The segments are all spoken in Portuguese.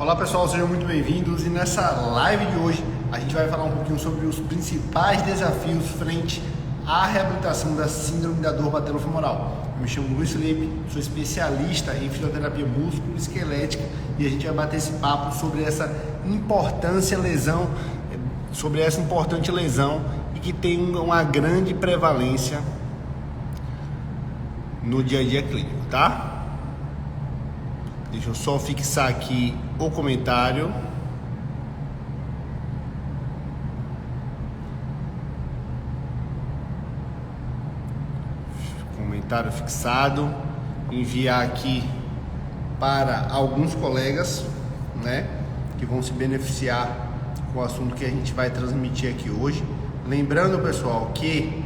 Olá pessoal, sejam muito bem-vindos e nessa live de hoje a gente vai falar um pouquinho sobre os principais desafios frente à reabilitação da síndrome da dor patelofemoral. Eu me chamo Luiz Felipe, sou especialista em fisioterapia músculo-esquelética e a gente vai bater esse papo sobre essa importante lesão e que tem uma grande prevalência no dia a dia clínico, tá? Deixa eu só fixar aqui o comentário. Comentário fixado. Enviar aqui para alguns colegas, né, que vão se beneficiar com o assunto que a gente vai transmitir aqui hoje. Lembrando, pessoal, que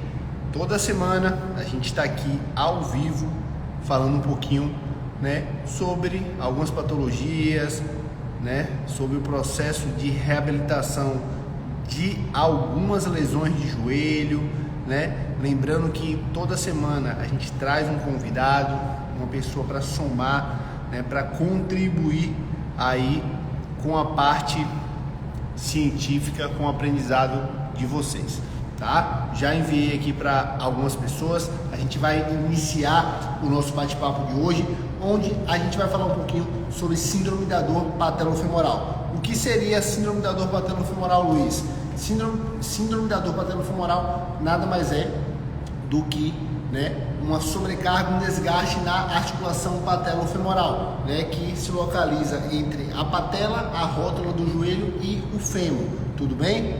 toda semana a gente está aqui ao vivo falando um pouquinho, né, sobre algumas patologias, né, sobre o processo de reabilitação de algumas lesões de joelho, né? Lembrando que toda semana a gente traz um convidado, uma pessoa para somar, né, para contribuir aí com a parte científica, com o aprendizado de vocês, tá? Já enviei aqui para algumas pessoas. A gente vai iniciar o nosso bate-papo de hoje, onde a gente vai falar um pouquinho sobre síndrome da dor patelofemoral. O que seria a síndrome da dor patelofemoral, Luiz? Síndrome da dor patelofemoral nada mais é do que, né, uma sobrecarga, um desgaste na articulação patelofemoral, né, que se localiza entre a patela, a rótula do joelho e o fêmur, tudo bem?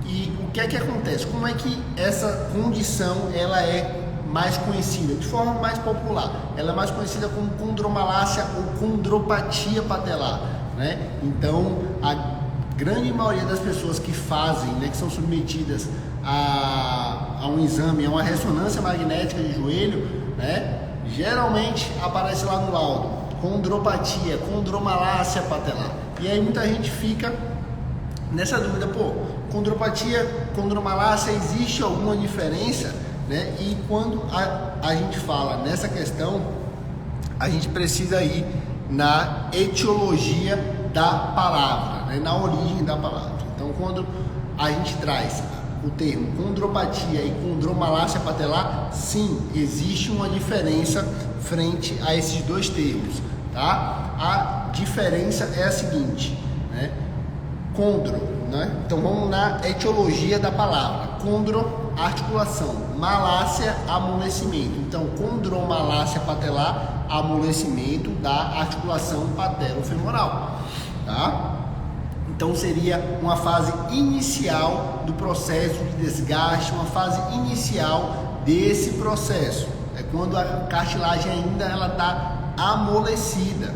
E o que é que acontece? Como é que essa condição ela é mais conhecida, de forma mais popular? Ela é mais conhecida como condromalácia ou condropatia patelar, né? Então, a grande maioria das pessoas que fazem, né, que são submetidas a um exame, a uma ressonância magnética de joelho, né, geralmente aparece lá no laudo condropatia, condromalácia patelar. E aí muita gente fica nessa dúvida, condropatia, condromalácia, existe alguma diferença, né? E quando a gente fala nessa questão, a gente precisa ir na etiologia da palavra, né? Na origem da palavra. Então, quando a gente traz o termo condropatia e condromalácia patelar, sim, existe uma diferença frente a esses dois termos, tá? A diferença é a seguinte, né? Condro, né? Então vamos na etiologia da palavra. Condro, articulação, malácia, amolecimento. Então, condromalácia patelar, amolecimento da articulação patelofemoral, tá? Então seria uma fase inicial do processo de desgaste, uma fase inicial desse processo. É quando a cartilagem ainda ela está amolecida,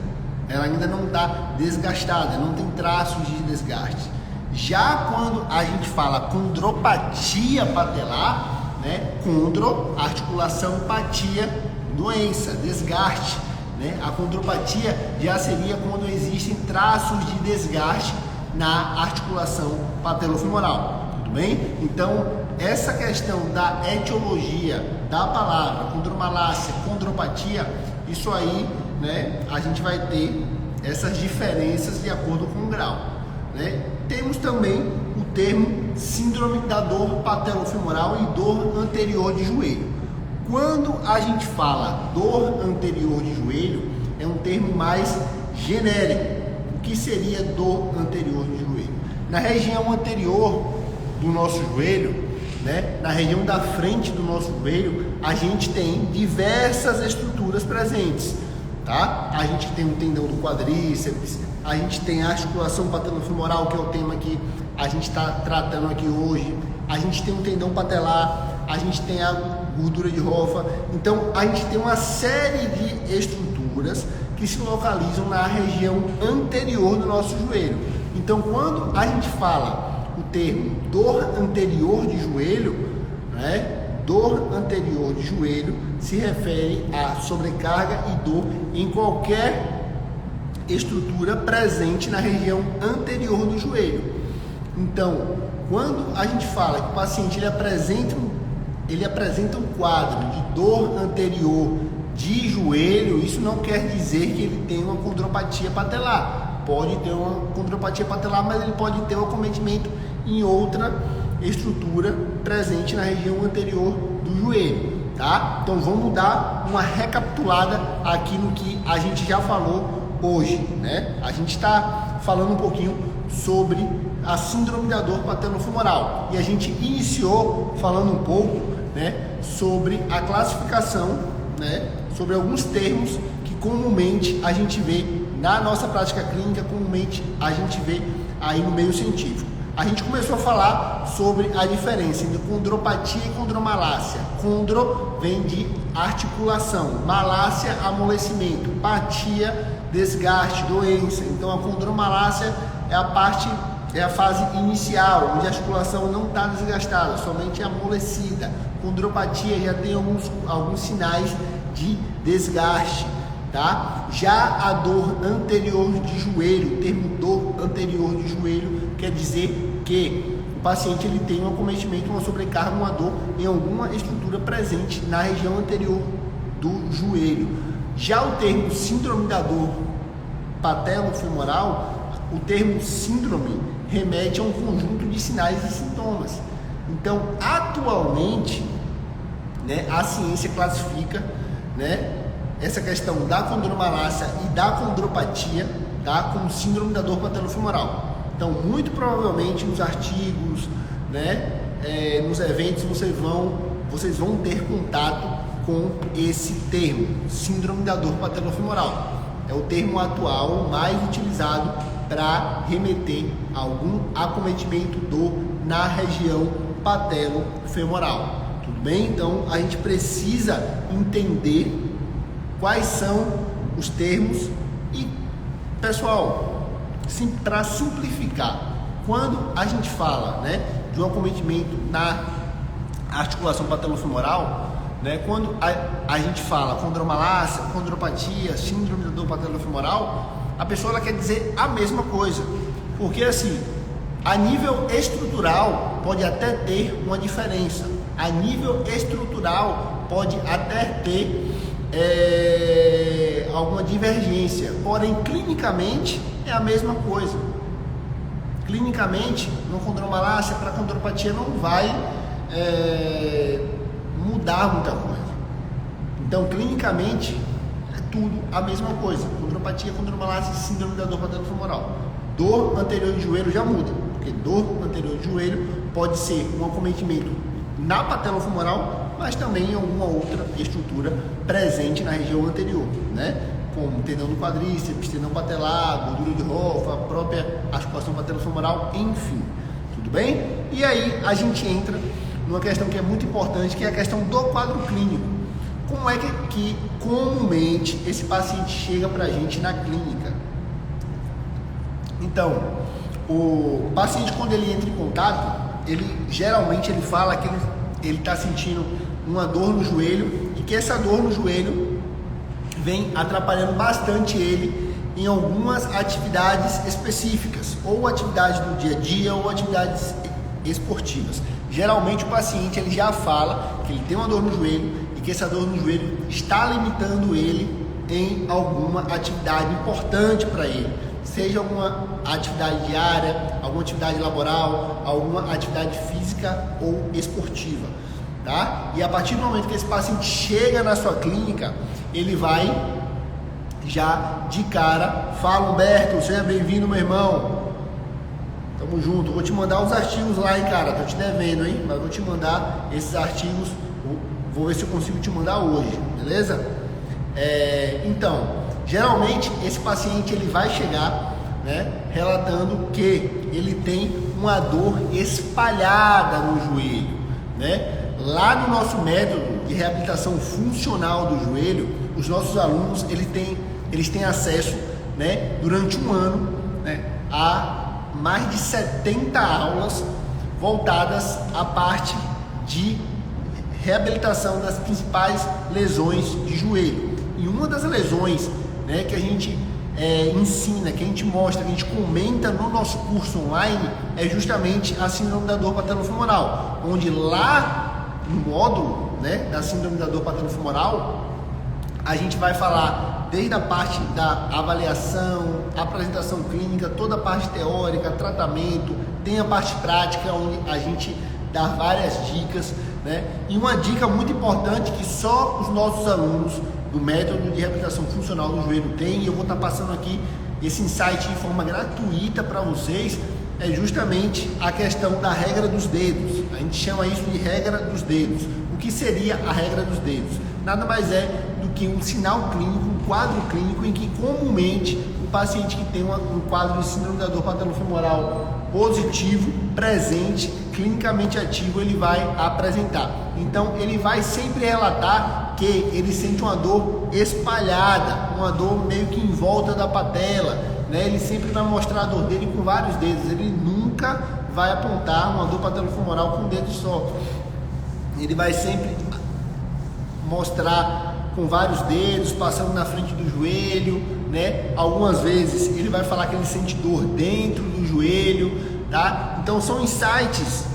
ela ainda não está desgastada, não tem traços de desgaste. Já quando a gente fala condropatia patelar, né, condro, articulação, patia, doença, desgaste, né? A condropatia já seria quando existem traços de desgaste na articulação patelofemoral, tudo bem? Então, essa questão da etiologia da palavra condromalácia, condropatia, isso aí, né, a gente vai ter essas diferenças de acordo com o grau, né? Temos também o termo síndrome da dor patelofemoral e dor anterior de joelho. Quando a gente fala dor anterior de joelho, é um termo mais genérico. O que seria dor anterior de joelho? Na região anterior do nosso joelho, né, na região da frente do nosso joelho, a gente tem diversas estruturas presentes, tá? A gente tem o tendão do quadríceps, a gente tem a articulação patelofemoral, que é o tema que a gente está tratando aqui hoje, a gente tem o tendão patelar, a gente tem a gordura de Hoffa. Então a gente tem uma série de estruturas que se localizam na região anterior do nosso joelho. Então, quando a gente fala o termo dor anterior de joelho, né, dor anterior de joelho se refere a sobrecarga e dor em qualquer estrutura presente na região anterior do joelho. Então, quando a gente fala que o paciente ele apresenta um quadro de dor anterior de joelho, isso não quer dizer que ele tem uma condropatia patelar, pode ter uma condropatia patelar, mas ele pode ter um acometimento em outra estrutura presente na região anterior do joelho, tá? Então vamos dar uma recapitulada aqui no que a gente já falou hoje, né? A gente está falando um pouquinho sobre a síndrome da dor patelofemoral e a gente iniciou falando um pouco, né, sobre a classificação, né, sobre alguns termos que comumente a gente vê na nossa prática clínica, comumente a gente vê aí no meio científico. A gente começou a falar sobre a diferença entre condropatia e condromalácia. Condro vem de articulação, malácia, amolecimento, patia, desgaste, doença. Então a condromalácia é a fase inicial, onde a articulação não está desgastada, somente amolecida. Condropatia já tem alguns sinais de desgaste, tá? Já a dor anterior de joelho, o termo dor anterior de joelho quer dizer que o paciente ele tem um acometimento, uma sobrecarga, uma dor em alguma estrutura presente na região anterior do joelho. Já o termo síndrome da dor patelofemoral, o termo síndrome remete a um conjunto de sinais e sintomas. Então, atualmente, né, a ciência classifica, né, essa questão da condromalácia e da condropatia, tá, como síndrome da dor patelofemoral. Então, muito provavelmente nos artigos, né, nos eventos vocês vão ter contato com esse termo, síndrome da dor patelofemoral. É o termo atual mais utilizado para remeter a algum acometimento dor na região patelofemoral. Tudo bem? Então a gente precisa entender quais são os termos e, pessoal, para simplificar, quando a gente fala, né, de um acometimento na articulação patelofemoral, né, quando a gente fala condromalácia, condropatia, síndrome da dor patelofemoral, a pessoa ela quer dizer a mesma coisa, porque assim, a nível estrutural pode até ter uma diferença, a nível estrutural pode até ter alguma divergência, porém clinicamente é a mesma coisa. Clinicamente, no condromalácia para condropatia não vai mudar muita coisa. Então, clinicamente, é tudo a mesma coisa. Condropatia, condromalácia, síndrome da dor patelofemoral. Dor anterior de joelho já muda, porque dor anterior de joelho pode ser um acometimento na patelofemoral, mas também em alguma outra estrutura presente na região anterior, né? Como tendão do quadríceps, tendão patelar, gordura de Hoffa, a própria articulação patelofemoral, enfim. Tudo bem? E aí a gente entra numa questão que é muito importante, que é a questão do quadro clínico. Como é que comumente esse paciente chega para a gente na clínica? Então, o paciente, quando ele entra em contato, geralmente ele fala que ele está sentindo uma dor no joelho e que essa dor no joelho vem atrapalhando bastante ele em algumas atividades específicas, ou atividades do dia a dia, ou atividades esportivas. Geralmente o paciente ele já fala que ele tem uma dor no joelho e que essa dor no joelho está limitando ele em alguma atividade importante para ele, seja alguma atividade diária, alguma atividade laboral, alguma atividade física ou esportiva, tá? E a partir do momento que esse paciente chega na sua clínica, ele vai já de cara, fala: Humberto, seja bem-vindo, meu irmão. Tamo junto, vou te mandar os artigos lá, hein, cara, tô te devendo, hein, mas vou te mandar esses artigos, vou ver se eu consigo te mandar hoje, beleza? Então, geralmente esse paciente ele vai chegar, né, relatando que ele tem uma dor espalhada no joelho, né? Lá no nosso método de reabilitação funcional do joelho, os nossos alunos eles têm acesso, né, durante um ano, né, a mais de 70 aulas voltadas à parte de reabilitação das principais lesões de joelho. E uma das lesões, né, que a gente ensina, que a gente mostra, que a gente comenta no nosso curso online é justamente a síndrome da dor patelofemoral, onde lá no módulo, né, da síndrome da dor patelofemoral a gente vai falar desde a parte da avaliação, apresentação clínica, toda a parte teórica, tratamento, tem a parte prática onde a gente dá várias dicas, né? E uma dica muito importante que só os nossos alunos do método de reabilitação funcional do joelho têm, e eu vou estar passando aqui esse insight de forma gratuita para vocês, é justamente a questão da regra dos dedos. A gente chama isso de regra dos dedos. O que seria a regra dos dedos? Nada mais é do que um sinal clínico, um quadro clínico em que comumente o paciente que tem um quadro de síndrome da dor patelofemoral positivo, presente, clinicamente ativo, ele vai apresentar. Então ele vai sempre relatar que ele sente uma dor espalhada, uma dor meio que em volta da patela, né? Ele sempre vai mostrar a dor dele com vários dedos, ele nunca vai apontar uma dor patelofemoral com um dedo só. Ele vai sempre mostrar com vários dedos, passando na frente do joelho, né? Algumas vezes ele vai falar que ele sente dor dentro do joelho, tá? Então são insights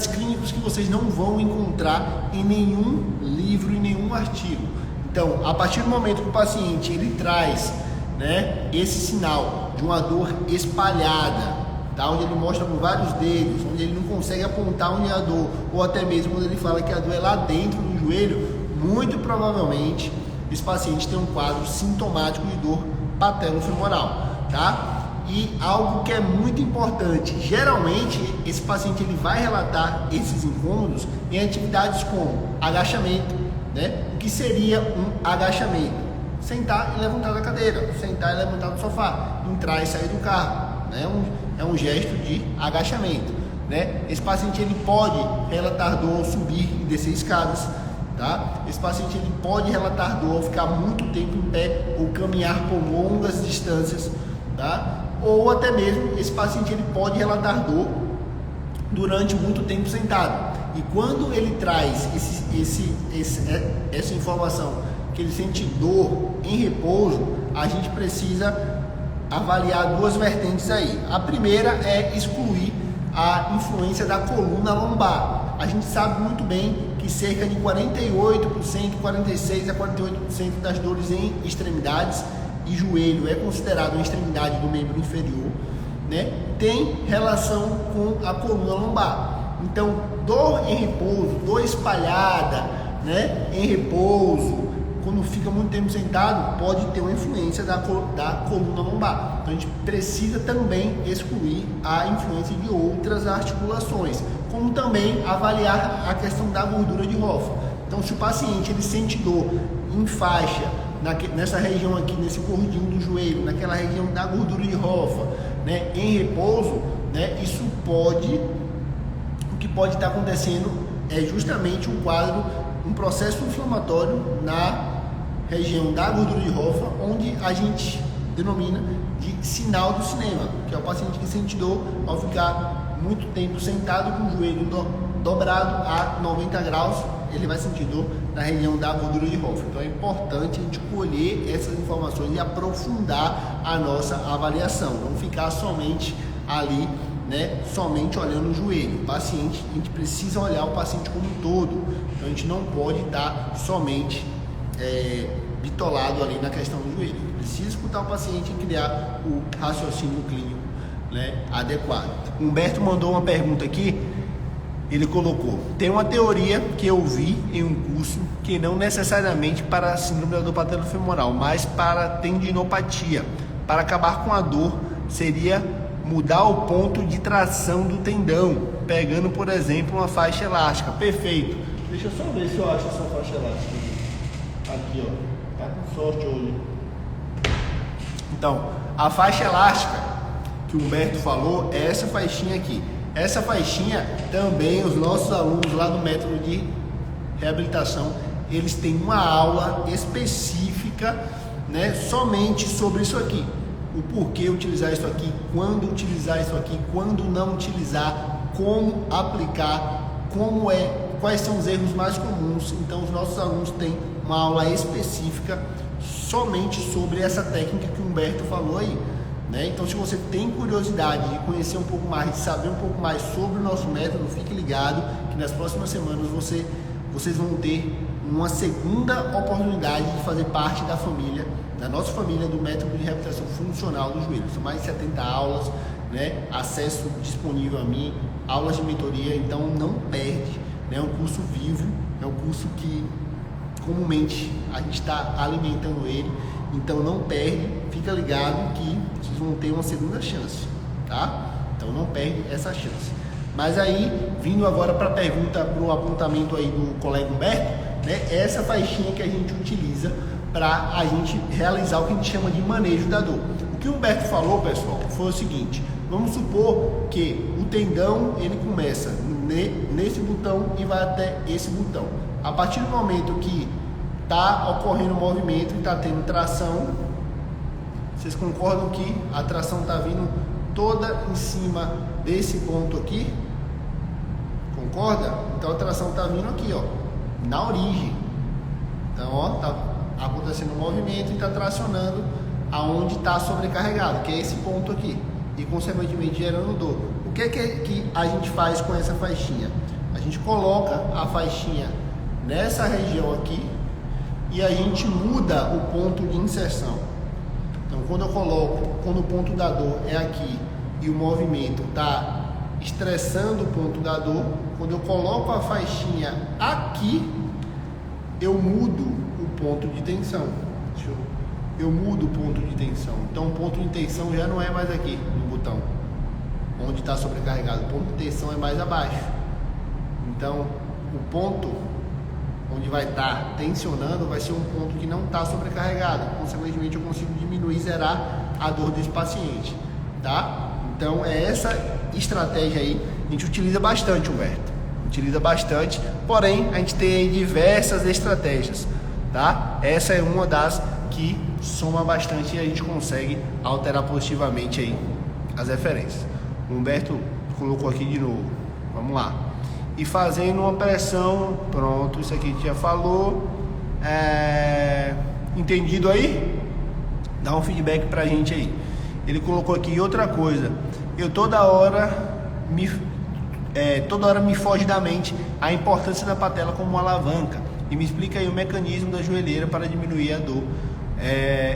clínicos que vocês não vão encontrar em nenhum livro, em nenhum artigo. Então, a partir do momento que o paciente ele traz, né, esse sinal de uma dor espalhada, tá? Onde ele mostra com vários dedos, onde ele não consegue apontar onde é a dor, ou até mesmo quando ele fala que a dor é lá dentro do joelho, muito provavelmente esse paciente tem um quadro sintomático de dor patelofemoral, tá? E algo que é muito importante, geralmente esse paciente ele vai relatar esses incômodos em atividades como agachamento, né? O que seria um agachamento? Sentar e levantar da cadeira, sentar e levantar do sofá, entrar e sair do carro, né? É um gesto de agachamento, né? Esse paciente ele pode relatar dor ao subir e descer escadas, tá? Esse paciente ele pode relatar dor ao ficar muito tempo em pé ou caminhar por longas distâncias, tá? Ou até mesmo esse paciente ele pode relatar dor durante muito tempo sentado. E quando ele traz essa informação que ele sente dor em repouso, a gente precisa avaliar duas vertentes aí. A primeira é excluir a influência da coluna lombar. A gente sabe muito bem que cerca de 48%, 46% a 48% das dores em extremidades e joelho é considerado uma extremidade do membro inferior, né? Tem relação com a coluna lombar. Então, dor em repouso, dor espalhada, né? Em repouso, quando fica muito tempo sentado, pode ter uma influência da coluna lombar. Então, a gente precisa também excluir a influência de outras articulações, como também avaliar a questão da gordura de Hoffa. Então, se o paciente ele sente dor em faixa, nessa região aqui, nesse gordinho do joelho, naquela região da gordura de Hoffa, né, em repouso, né, isso o que pode estar acontecendo é justamente um processo inflamatório na região da gordura de Hoffa, onde a gente denomina de sinal do cinema, que é o paciente que sente dor ao ficar muito tempo sentado com o joelho dobrado a 90 graus, ele vai sentir dor na região da gordura de Hoffa. Então é importante a gente colher essas informações e aprofundar a nossa avaliação, não ficar somente ali, né, somente olhando o joelho. O paciente, a gente precisa olhar o paciente como um todo, então a gente não pode estar somente bitolado ali na questão do joelho. A gente precisa escutar o paciente e criar o raciocínio clínico, né, adequado. Humberto mandou uma pergunta aqui. Ele colocou: tem uma teoria que eu vi em um curso que não necessariamente para a síndrome da dor patelofemoral, mas para tendinopatia. Para acabar com a dor, seria mudar o ponto de tração do tendão, pegando, por exemplo, uma faixa elástica. Perfeito. Deixa eu só ver se eu acho essa faixa elástica. Aqui, ó. Tá com sorte hoje. Então, a faixa elástica que o Humberto falou é essa faixinha aqui. Essa faixinha também os nossos alunos lá do método de reabilitação, eles têm uma aula específica, né, somente sobre isso aqui. O porquê utilizar isso aqui, quando utilizar isso aqui, quando não utilizar, como aplicar, quais são os erros mais comuns. Então os nossos alunos têm uma aula específica somente sobre essa técnica que o Humberto falou aí. Né? Então, se você tem curiosidade de conhecer um pouco mais, de saber um pouco mais sobre o nosso método, fique ligado que nas próximas semanas vocês vão ter uma segunda oportunidade de fazer parte da família, da nossa família, do método de reabilitação funcional do joelho. São mais de 70 aulas, né? Acesso disponível a mim, aulas de mentoria, então não perde, né? É um curso vivo, é um curso que comumente a gente está alimentando ele, então não perde, fica ligado que vocês vão ter uma segunda chance, tá? Então não perde essa chance. Mas aí, vindo agora para a pergunta, para o apontamento aí do colega Humberto, né? Essa faixinha que a gente utiliza para a gente realizar o que a gente chama de manejo da dor. O que o Humberto falou, pessoal, foi o seguinte: vamos supor que o tendão ele começa nesse botão e vai até esse botão. A partir do momento que está ocorrendo o movimento e está tendo tração, vocês concordam que a tração está vindo toda em cima desse ponto aqui? Concorda? Então a tração está vindo aqui, ó, na origem. Então, ó, tá acontecendo um movimento e está tracionando aonde está sobrecarregado, que é esse ponto aqui, e consequentemente gerando dor. O que é que a gente faz com essa faixinha? A gente coloca a faixinha nessa região aqui e a gente muda o ponto de inserção. Então, quando o ponto da dor é aqui e o movimento está estressando o ponto da dor, quando eu coloco a faixinha aqui, eu mudo o ponto de tensão. Eu mudo o ponto de tensão. Então o ponto de tensão já não é mais aqui no botão onde está sobrecarregado, o ponto de tensão é mais abaixo. Então o ponto onde vai estar tensionando vai ser um ponto que não está sobrecarregado. Consequentemente eu consigo diminuir, zerar a dor desse paciente, tá? Então é essa estratégia aí, a gente utiliza bastante, Humberto. Utiliza bastante, porém a gente tem diversas estratégias, tá? Essa é uma das que soma bastante e a gente consegue alterar positivamente aí as referências. O Humberto colocou aqui de novo, vamos lá. E fazendo uma pressão, pronto, isso aqui a gente já falou. Entendido aí? Dá um feedback pra gente aí. Ele colocou aqui outra coisa, eu toda hora me foge da mente a importância da patela como uma alavanca, e me explica aí o mecanismo da joelheira para diminuir a dor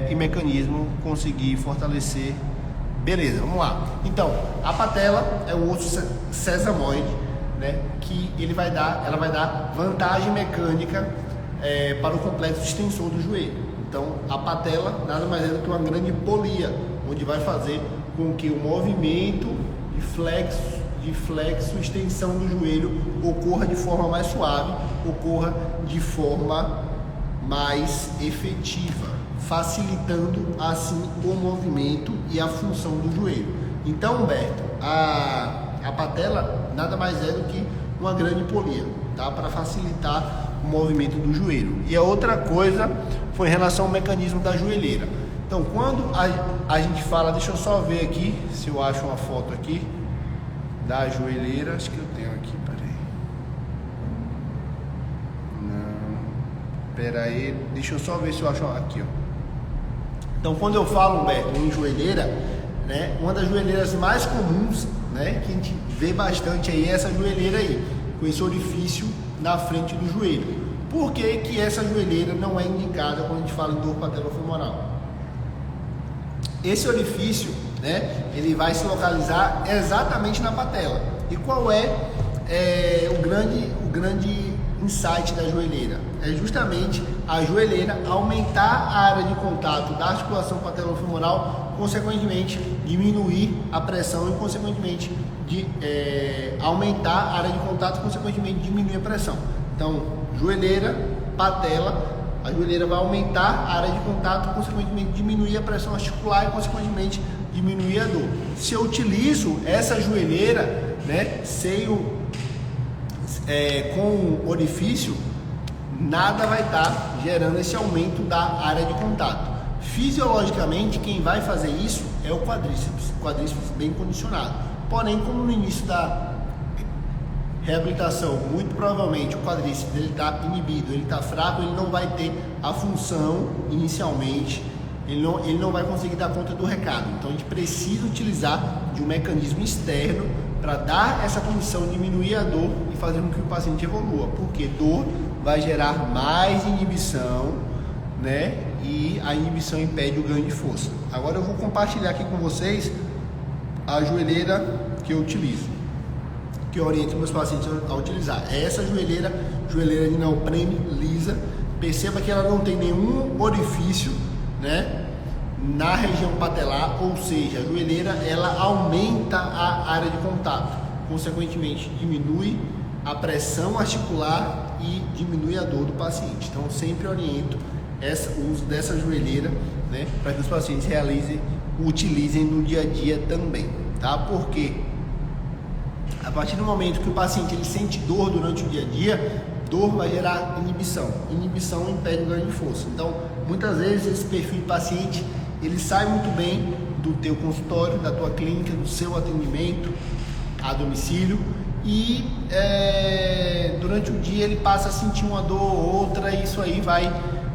e mecanismo conseguir fortalecer. Beleza, vamos lá. Então, a patela é o osso sesamoide, né, que ela vai dar vantagem mecânica para o complexo extensor do joelho. Então, a patela nada mais é do que uma grande polia, onde vai fazer com que o movimento de flexo, extensão do joelho ocorra de forma mais suave, ocorra de forma mais efetiva, facilitando assim o movimento e a função do joelho. Então, Humberto, a patela nada mais é do que uma grande polia, tá? Para facilitar o movimento do joelho. E a outra coisa foi em relação ao mecanismo da joelheira. Então, quando a gente fala, deixa eu só ver aqui se eu acho uma foto aqui da joelheira, acho que eu tenho aqui, peraí, deixa eu só ver se eu acho aqui, ó. Então, quando eu falo, Humberto, em joelheira, né, uma das joelheiras mais comuns, né, que a gente vê bastante aí é essa joelheira aí, com esse orifício na frente do joelho. Por que que essa joelheira não é indicada quando a gente fala em dor patelofemoral? Esse orifício, né, ele vai se localizar exatamente na patela. E qual é o grande insight da joelheira? É justamente a joelheira aumentar a área de contato da articulação patelofemoral, consequentemente diminuir a pressão e consequentemente aumentar a área de contato, consequentemente diminuir a pressão. Então, joelheira, patela, a joelheira vai aumentar a área de contato, consequentemente diminuir a pressão articular e consequentemente diminuir a dor. Se eu utilizo essa joelheira, né, com orifício, nada vai estar gerando esse aumento da área de contato. Fisiologicamente, quem vai fazer isso é o quadríceps bem condicionado. Porém, como no início da reabilitação, muito provavelmente o quadríceps ele está inibido, ele está fraco, ele não vai ter a função inicialmente, ele não vai conseguir dar conta do recado. Então a gente precisa utilizar de um mecanismo externo para dar essa condição, diminuir a dor e fazer com que o paciente evolua, porque dor vai gerar mais inibição, né? E a inibição impede o ganho de força. Agora eu vou compartilhar aqui com vocês a joelheira que eu utilizo, que eu oriento meus pacientes a utilizar. É essa joelheira de neoprene lisa. Perceba que ela não tem nenhum orifício, né, na região patelar, ou seja, a joelheira ela aumenta a área de contato, consequentemente diminui a pressão articular e diminui a dor do paciente. Então sempre oriento o uso dessa joelheira, né, para que os pacientes utilizem no dia a dia também, tá? Porque a partir do momento que o paciente ele sente dor durante o dia a dia, dor vai gerar inibição. Inibição impede o ganho de força. Então, muitas vezes esse perfil de paciente ele sai muito bem do teu consultório, da tua clínica, do seu atendimento a domicílio e durante o dia ele passa a sentir uma dor ou outra e isso aí vai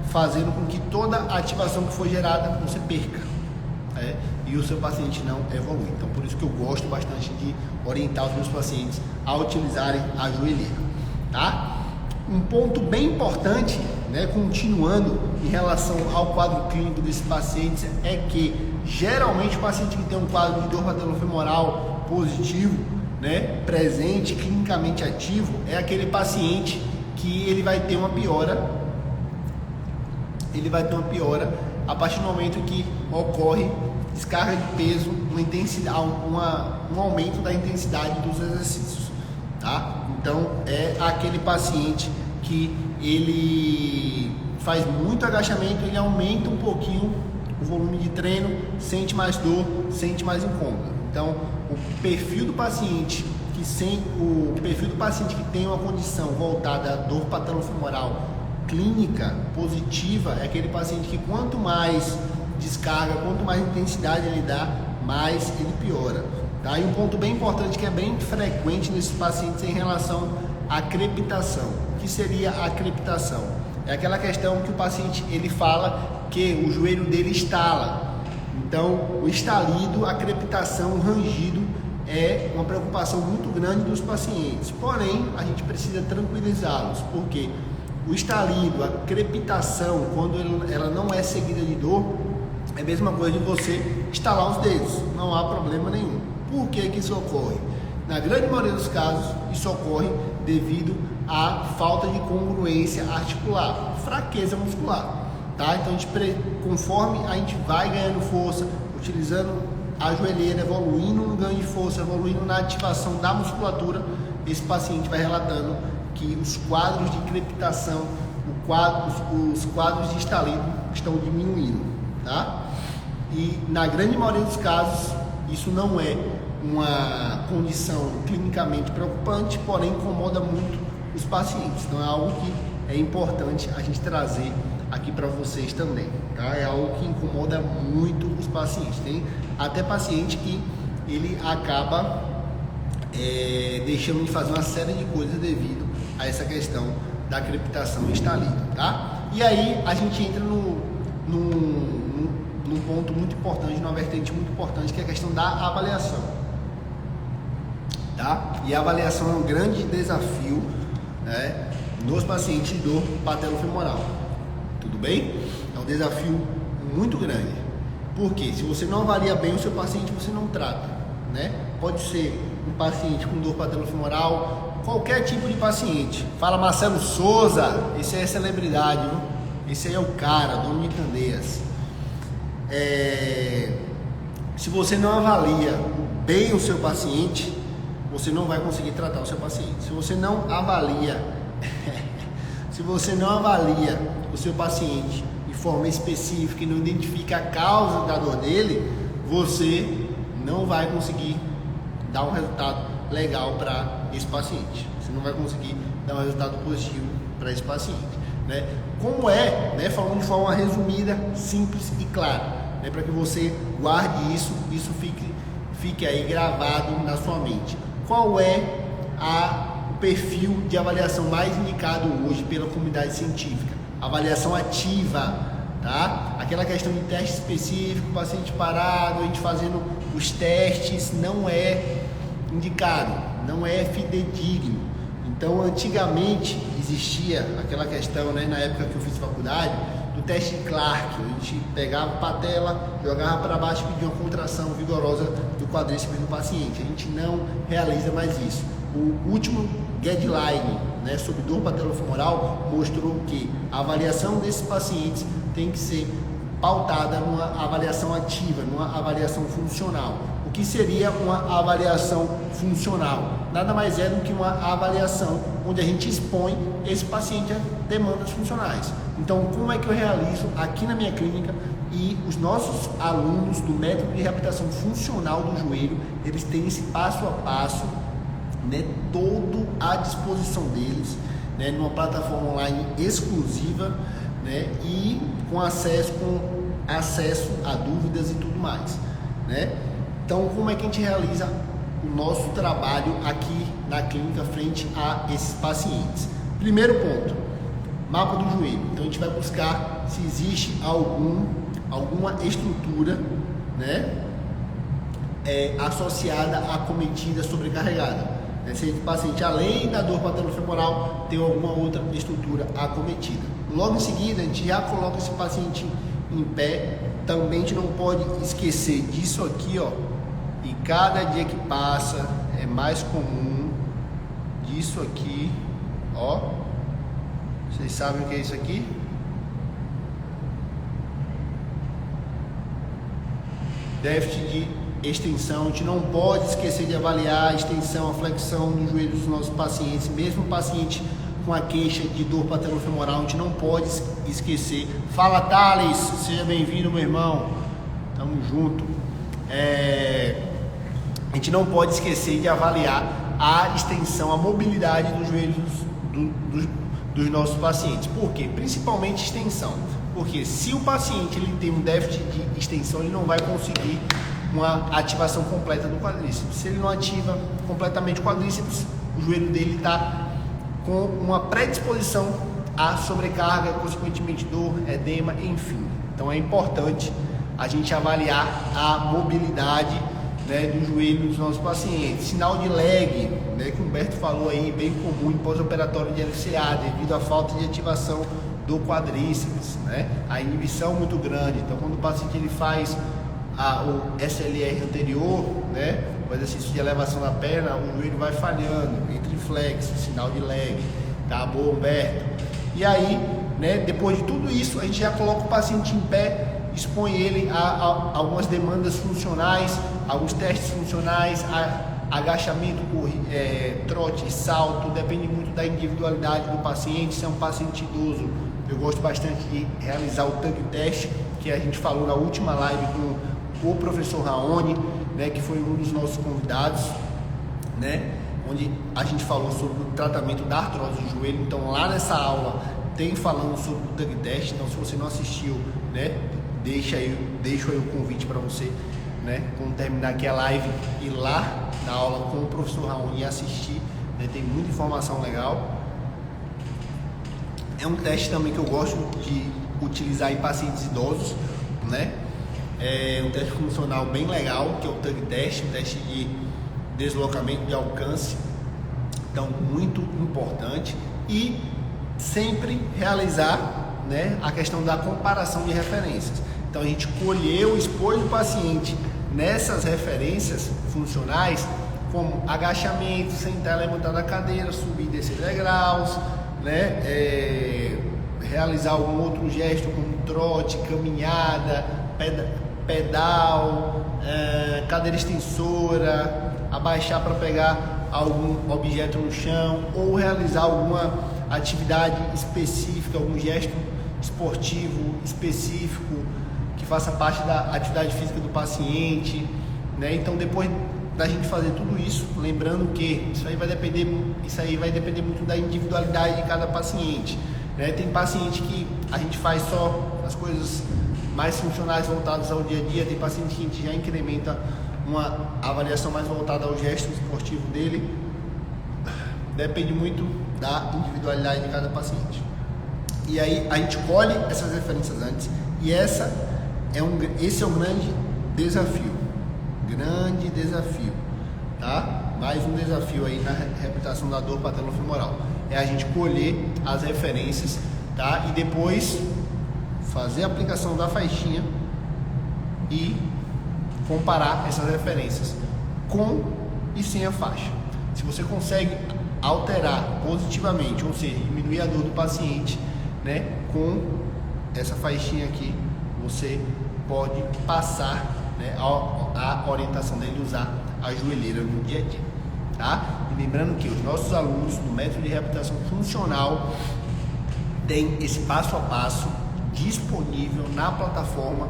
fazendo com que toda a ativação que foi gerada você perca, e o seu paciente não evolui. Então, por isso que eu gosto bastante de orientar os meus pacientes a utilizarem a joelheira, tá? Um ponto bem importante, né, continuando em relação ao quadro clínico desses pacientes, é que geralmente o paciente que tem um quadro de dor patelofemoral positivo, né, presente, clinicamente ativo, é aquele paciente que ele vai ter uma piora. Ele vai ter uma piora a partir do momento que ocorre descarga de peso, uma intensidade, um aumento da intensidade dos exercícios, tá? Então é aquele paciente que ele faz muito agachamento, ele aumenta um pouquinho o volume de treino, sente mais dor, sente mais incômodo. Então o perfil do paciente que tem uma condição voltada à dor patelofemoral clínica positiva é aquele paciente que quanto mais descarga, quanto mais intensidade ele dá, mais ele piora, tá? E um ponto bem importante que é bem frequente nesses pacientes é em relação à crepitação. O que seria a crepitação? É aquela questão que o paciente ele fala que o joelho dele estala. Então, o estalido, a crepitação, o rangido é uma preocupação muito grande dos pacientes. Porém, a gente precisa tranquilizá-los, porque o estalido, a crepitação, quando ela não é seguida de dor, é a mesma coisa de você estalar os dedos, não há problema nenhum. Por que isso ocorre? Na grande maioria dos casos, isso ocorre devido à falta de congruência articular, fraqueza muscular, tá? Então, conforme a gente vai ganhando força, utilizando a joelheira, evoluindo no ganho de força, evoluindo na ativação da musculatura, esse paciente vai relatando que os quadros de crepitação, os quadros de estalido estão diminuindo, tá? E na grande maioria dos casos, isso não é uma condição clinicamente preocupante, porém incomoda muito os pacientes. Então é algo que é importante a gente trazer aqui para vocês também, tá? É algo que incomoda muito os pacientes. Tem até paciente que ele acaba deixando de fazer uma série de coisas devido a essa questão da crepitação e estalido, tá? E aí a gente entra num ponto muito importante, numa vertente muito importante, que é a questão da avaliação, tá? E a avaliação é um grande desafio, né, nos pacientes de dor patelofemoral, tudo bem? É um desafio muito grande, porque se você não avalia bem o seu paciente, você não trata, né? Pode ser um paciente com dor patelofemoral, qualquer tipo de paciente. Fala Marcelo Souza, esse aí é celebridade, viu? Esse aí é o cara, dono de Candeias. Se você não avalia bem o seu paciente, você não vai conseguir tratar o seu paciente. Se você não avalia o seu paciente de forma específica e não identifica a causa da dor dele, você não vai conseguir dar um resultado legal para esse paciente. Você não vai conseguir dar um resultado positivo para esse paciente, né? Como né, falando de forma resumida, simples e clara, né, para que você guarde isso fique aí gravado na sua mente. Qual é o perfil de avaliação mais indicado hoje pela comunidade científica? Avaliação ativa, tá? Aquela questão de teste específico, paciente parado, a gente fazendo os testes, não é indicado, não é fidedigno. Então, antigamente existia aquela questão, né, na época que eu fiz faculdade, do teste de Clark. A gente pegava a patela, jogava para baixo e pedia uma contração vigorosa do quadríceps do paciente. A gente não realiza mais isso. O último guideline, né, sobre dor patelofemoral mostrou que a avaliação desses pacientes tem que ser pautada numa avaliação ativa, numa avaliação funcional. O que seria uma avaliação funcional? Nada mais é do que uma avaliação onde a gente expõe esse paciente a demandas funcionais. Então, como é que eu realizo aqui na minha clínica e os nossos alunos do método de reabilitação funcional do joelho, eles têm esse passo a passo, né, todo à disposição deles, né, numa plataforma online exclusiva, né, e com acesso a dúvidas e tudo mais, né? Então, como é que a gente realiza o nosso trabalho aqui na clínica frente a esses pacientes? Primeiro ponto, mapa do joelho. Então, a gente vai buscar se existe alguma estrutura, né, associada à cometida sobrecarregada. Se esse paciente, além da dor patelofemoral, tem alguma outra estrutura acometida. Logo em seguida, a gente já coloca esse paciente em pé. Também a gente não pode esquecer disso aqui, ó. E cada dia que passa é mais comum disso aqui, ó. Vocês sabem o que é isso aqui? Déficit de extensão. A gente não pode esquecer de avaliar a extensão, a flexão no joelho dos nossos pacientes, mesmo o paciente com a queixa de dor patelofemoral, a gente não pode esquecer. Fala, Thales, seja bem-vindo, meu irmão, tamo junto. A gente não pode esquecer de avaliar a extensão, a mobilidade dos joelhos dos nossos pacientes. Por quê? Principalmente extensão, porque se o paciente ele tem um déficit de extensão, ele não vai conseguir uma ativação completa do quadríceps. Se ele não ativa completamente o quadríceps, o joelho dele está com uma predisposição à sobrecarga, consequentemente dor, edema, enfim. Então é importante a gente avaliar a mobilidade, né, do joelho dos nossos pacientes. Sinal de lag, né, que o Humberto falou aí, bem comum em pós-operatório de LCA, devido à falta de ativação do quadríceps, né? A inibição muito grande. Então, quando o paciente ele faz o SLR anterior, né, o exercício de elevação da perna, o joelho vai falhando, entre flexo, sinal de lag, tá bom, Humberto? E aí, né, depois de tudo isso, a gente já coloca o paciente em pé, expõe ele a algumas demandas funcionais, alguns testes funcionais, agachamento, trote, salto, depende muito da individualidade do paciente. Se é um paciente idoso, eu gosto bastante de realizar o tug test, que a gente falou na última live com o professor Raoni, né, que foi um dos nossos convidados, né, onde a gente falou sobre o tratamento da artrose do joelho. Então lá nessa aula tem falando sobre o tug test. Então se você não assistiu, né, deixo aí o convite para você, né, quando terminar aqui a live, ir lá na aula com o professor Raoni e assistir, né, tem muita informação legal. É um teste também que eu gosto de utilizar em pacientes idosos, né? É um teste funcional bem legal, que é o tug test, um teste de deslocamento de alcance. Então, muito importante. E sempre realizar, né, a questão da comparação de referências. Então, a gente colheu, expôs o paciente nessas referências funcionais, como agachamento, sentar e levantar da cadeira, subir e descer degraus, né, realizar algum outro gesto como trote, caminhada, pedal, cadeira extensora, abaixar para pegar algum objeto no chão, ou realizar alguma atividade específica, algum gesto esportivo específico que faça parte da atividade física do paciente, né? Então, depois da gente fazer tudo isso, lembrando que isso aí vai depender muito da individualidade de cada paciente, né? Tem paciente que a gente faz só as coisas mais funcionais voltadas ao dia a dia, tem paciente que a gente já incrementa uma avaliação mais voltada ao gesto esportivo dele. Depende muito da individualidade de cada paciente. E aí a gente colhe essas referências antes, e esse é um grande desafio, tá? mais um desafio aí na reabilitação da dor patelofemoral. É a gente colher as referências, tá? E depois fazer a aplicação da faixinha e comparar essas referências com e sem a faixa. Se você consegue alterar positivamente, ou seja, diminuir a dor do paciente, né, com essa faixinha aqui, você pode passar, né, a orientação dele usar a joelheira no dia a dia, tá? E lembrando que os nossos alunos do método de reabilitação funcional têm esse passo a passo disponível na plataforma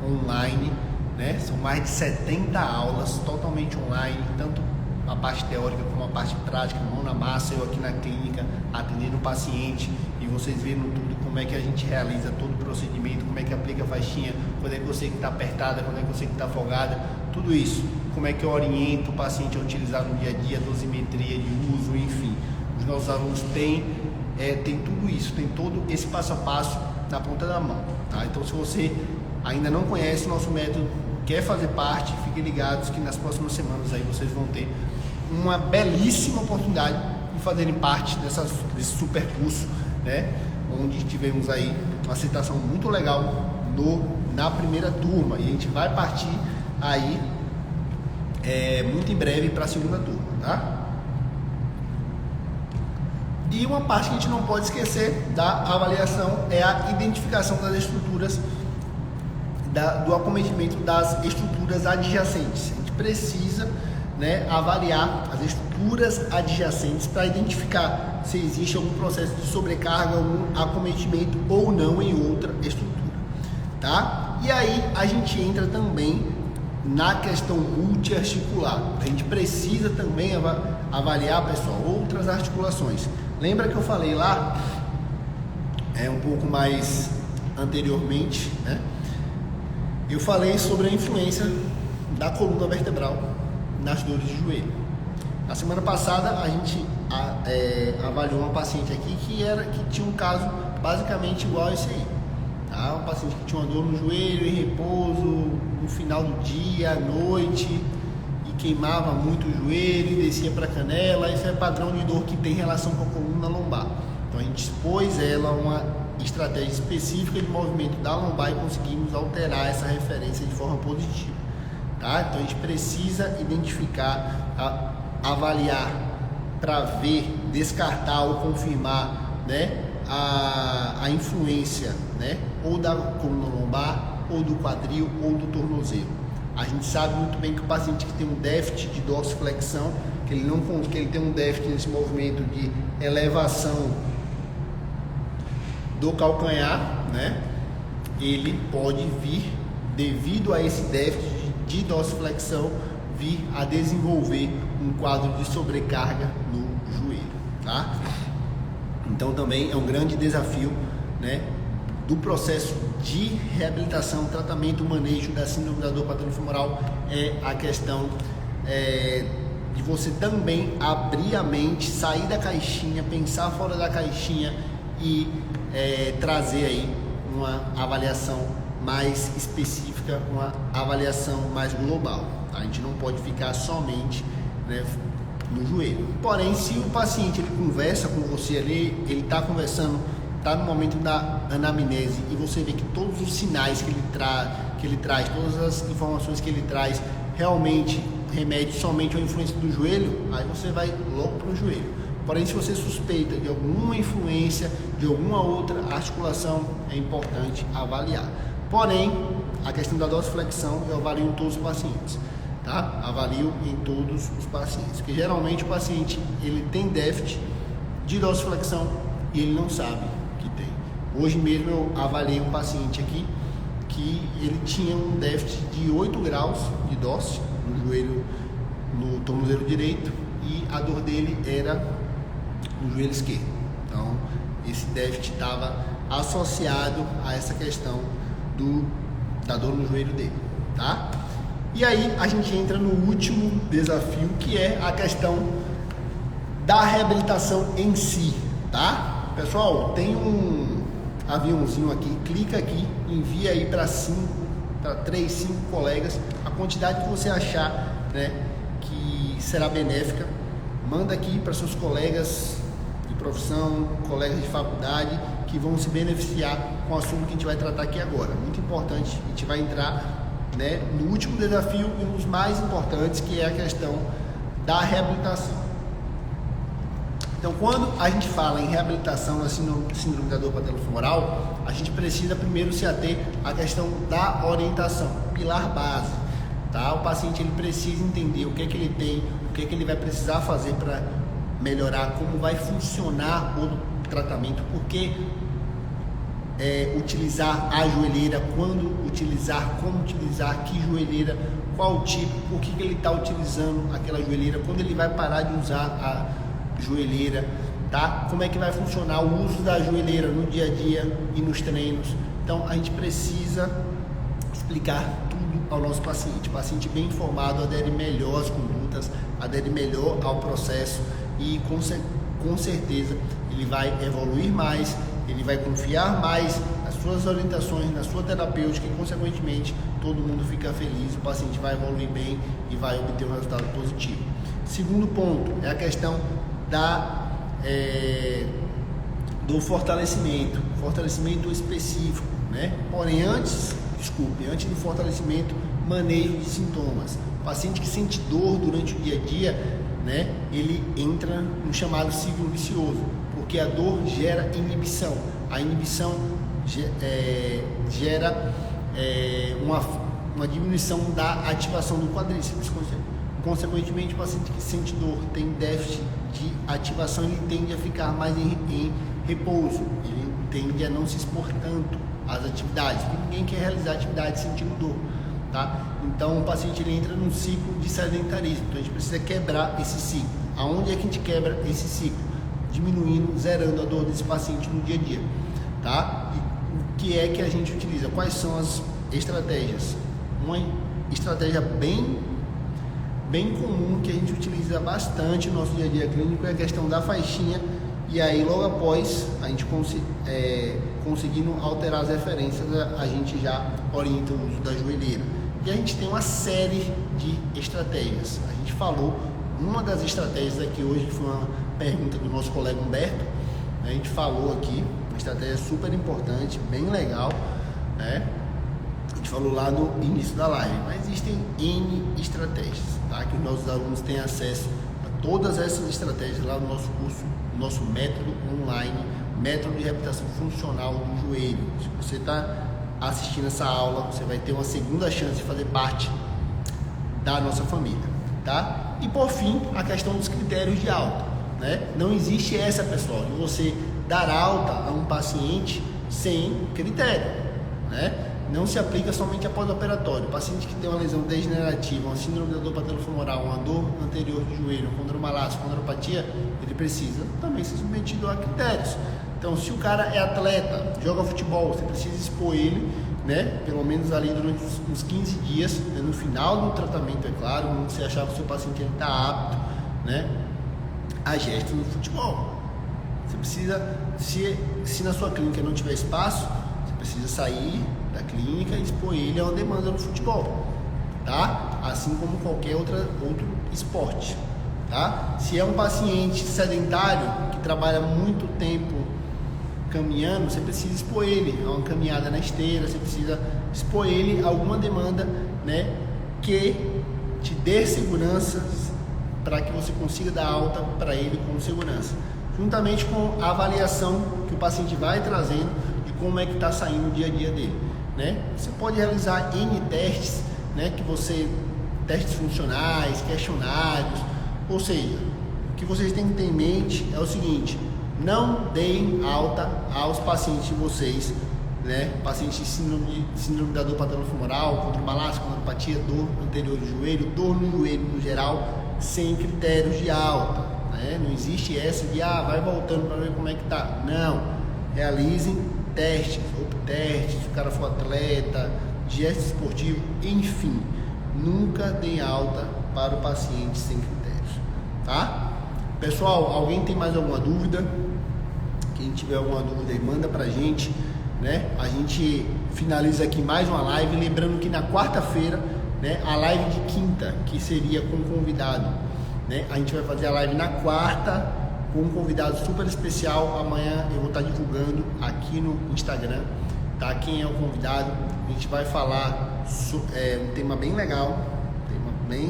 online, né? São mais de 70 aulas totalmente online, tanto a parte teórica como a parte prática, mão na massa, eu aqui na clínica atendendo o paciente e vocês vendo tudo, como é que a gente realiza todo o procedimento, como é que aplica a faixinha, quando é que você que está apertada, quando é que você que está folgada, tudo isso, como é que eu oriento o paciente a utilizar no dia a dia, dosimetria de uso, enfim. Os nossos alunos têm tudo isso, tem todo esse passo a passo na ponta da mão, tá? Então, se você ainda não conhece o nosso método, quer fazer parte, fiquem ligados que nas próximas semanas aí vocês vão ter uma belíssima oportunidade de fazerem parte desse super curso, né? Onde tivemos aí uma aceitação muito legal na primeira turma, e a gente vai partir aí muito em breve para a segunda turma, tá? E uma parte que a gente não pode esquecer da avaliação é a identificação das estruturas, do acometimento das estruturas adjacentes. A gente precisa, né, avaliar as estruturas adjacentes para identificar se existe algum processo de sobrecarga, algum acometimento ou não em outra estrutura, tá? E aí a gente entra também na questão multiarticular. A gente precisa também avaliar, pessoal, outras articulações. Lembra que eu falei lá, um pouco mais anteriormente, né? Eu falei sobre a influência da coluna vertebral nas dores de joelho. Na semana passada a gente avaliou uma paciente aqui que tinha um caso basicamente igual a esse aí, tá? Um paciente que tinha uma dor no joelho, em repouso, no final do dia, à noite, e queimava muito o joelho e descia para a canela. Esse é o padrão de dor que tem relação com a coluna lombar. Então a gente expôs ela uma estratégia específica de movimento da lombar e conseguimos alterar essa referência de forma positiva, tá? Então a gente precisa identificar, avaliar para ver, descartar ou confirmar, né, a influência, né, ou da coluna lombar, ou do quadril, ou do tornozelo. A gente sabe muito bem que o paciente que tem um déficit de dorsiflexão, que ele tem um déficit nesse movimento de elevação do calcanhar, né, ele pode vir, devido a esse déficit de dorsiflexão, vir a desenvolver um quadro de sobrecarga no joelho, tá? Então também é um grande desafio, né, do processo de reabilitação, tratamento, manejo da síndrome da dor patelofemoral, é a questão de você também abrir a mente, sair da caixinha, pensar fora da caixinha e trazer aí uma avaliação mais específica, uma avaliação mais global, tá? A gente não pode ficar somente, né, no joelho. Porém, se o paciente ele conversa com você ali, ele está conversando, está no momento da anamnese e você vê que todos os sinais que ele traz, todas as informações que ele traz realmente remete somente à influência do joelho, aí você vai logo para o joelho. Porém, se você suspeita de alguma influência de alguma outra articulação, é importante avaliar. Porém, a questão da dorsiflexão eu avalio em todos os pacientes, tá? Avalio em todos os pacientes, porque geralmente o paciente ele tem déficit de dorsiflexão e ele não sabe que tem. Hoje mesmo eu avaliei um paciente aqui que ele tinha um déficit de 8 graus de dorse no joelho, no tornozelo direito, e a dor dele era no joelho esquerdo. Então, esse déficit estava associado a essa questão da dor no joelho dele, tá? E aí a gente entra no último desafio, que é a questão da reabilitação em si, tá? Pessoal, tem um aviãozinho aqui, clica aqui, envia aí para 3, 5 colegas, a quantidade que você achar, né, que e será benéfica. Manda aqui para seus colegas de profissão, colegas de faculdade, que vão se beneficiar com o assunto que a gente vai tratar aqui agora. Muito importante, a gente vai entrar, né, no último desafio e um dos mais importantes, que é a questão da reabilitação. Então, quando a gente fala em reabilitação na síndrome da dor patelofemoral, a gente precisa primeiro se ater à questão da orientação, pilar base. Tá? O paciente ele precisa entender o que é que ele tem, o que é que ele vai precisar fazer para melhorar, como vai funcionar o tratamento, por que utilizar a joelheira, quando utilizar, como utilizar, que joelheira, qual tipo, por que ele está utilizando aquela joelheira, quando ele vai parar de usar a joelheira, tá? Como é que vai funcionar o uso da joelheira no dia a dia e nos treinos. Então a gente precisa explicar tudo ao nosso paciente. O paciente bem informado adere melhor às condutas, adere melhor ao processo e com certeza ele vai evoluir mais, ele vai confiar mais nas suas orientações, na sua terapêutica e consequentemente todo mundo fica feliz, o paciente vai evoluir bem e vai obter um resultado positivo. Segundo ponto é a questão do fortalecimento específico, né? Porém, antes do fortalecimento, manejo de sintomas. O paciente que sente dor durante o dia a dia, né? Ele entra no chamado ciclo vicioso, porque a dor gera inibição. A inibição gera uma diminuição da ativação do quadríceps. Consequentemente, o paciente que sente dor tem déficit de ativação, ele tende a ficar mais em repouso, ele tende a não se expor tanto às atividades, porque ninguém quer realizar atividades sentindo dor, tá? Então o paciente ele entra num ciclo de sedentarismo, então a gente precisa quebrar esse ciclo. Aonde é que a gente quebra esse ciclo? Diminuindo, zerando a dor desse paciente no dia a dia, tá? E o que é que a gente utiliza? Quais são as estratégias? Uma estratégia bem comum que a gente utiliza bastante no nosso dia a dia clínico é a questão da faixinha, e aí logo após a gente conseguindo alterar as referências, a gente já orienta o uso da joelheira. E a gente tem uma série de estratégias. A gente falou, uma das estratégias aqui hoje foi uma pergunta do nosso colega Humberto, a gente falou aqui, uma estratégia super importante, bem legal, né? A gente falou lá no início da live, mas existem N estratégias, tá? Que os nossos alunos têm acesso a todas essas estratégias lá no nosso curso, no nosso método online, método de reabilitação funcional do joelho. Se você está assistindo essa aula, você vai ter uma segunda chance de fazer parte da nossa família, tá? E por fim, a questão dos critérios de alta, né? Não existe essa, pessoal, de você dar alta a um paciente sem critério, né? Não se aplica somente após o operatório. O paciente que tem uma lesão degenerativa, uma síndrome da dor patelofemoral, uma dor anterior de joelho, condromalácia, condropatia, ele precisa também ser submetido a critérios. Então, se o cara é atleta, joga futebol, você precisa expor ele, né, pelo menos ali durante uns 15 dias, né, no final do tratamento, é claro, quando você achar que o seu paciente está apto, né, a gestos no futebol. Você precisa, se na sua clínica não tiver espaço, você precisa sair da clínica e expor ele a uma demanda no futebol, tá? Assim como qualquer outro esporte, tá? Se é um paciente sedentário que trabalha muito tempo caminhando, você precisa expor ele a uma caminhada na esteira, você precisa expor ele a alguma demanda, né, que te dê segurança para que você consiga dar alta para ele com segurança, juntamente com a avaliação que o paciente vai trazendo de como é que está saindo o dia a dia dele, né? Você pode realizar N testes, né, testes funcionais, questionários, ou seja, o que vocês têm que ter em mente é o seguinte: não deem alta aos pacientes de vocês, né, pacientes de síndrome da dor patelofemoral, condromalácia, condropatia, dor anterior do joelho, dor no joelho no geral, sem critérios de alta, né? Não existe essa de vai voltando para ver como é que tá. Não, realizem testes, se o cara for atleta, gesto esportivo, enfim, nunca deem alta para o paciente sem critérios, tá? Pessoal, alguém tem mais alguma dúvida? Quem tiver alguma dúvida aí, manda pra gente, né? A gente finaliza aqui mais uma live, lembrando que na quarta-feira, né, a live de quinta, que seria com convidado, né? A gente vai fazer a live na quarta com um convidado super especial. Amanhã eu vou estar divulgando aqui no Instagram, tá? Quem é o convidado? A gente vai falar um tema bem legal, um tema bem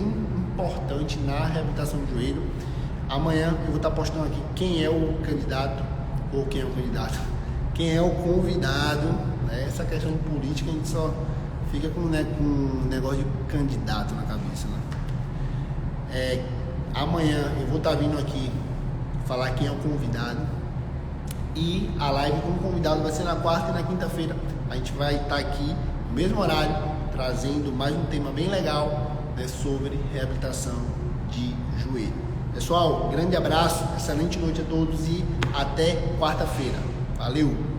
importante na reabilitação do joelho. Amanhã eu vou estar postando aqui quem é o candidato, ou quem é o candidato, quem é o convidado, né? Essa questão de política a gente só fica com um negócio de candidato na cabeça, né? Amanhã eu vou estar vindo aqui falar quem é o convidado, e a live com o convidado vai ser na quarta e na quinta-feira. A gente vai estar aqui no mesmo horário, trazendo mais um tema bem legal, né, sobre reabilitação de joelho. Pessoal, grande abraço, excelente noite a todos e até quarta-feira. Valeu!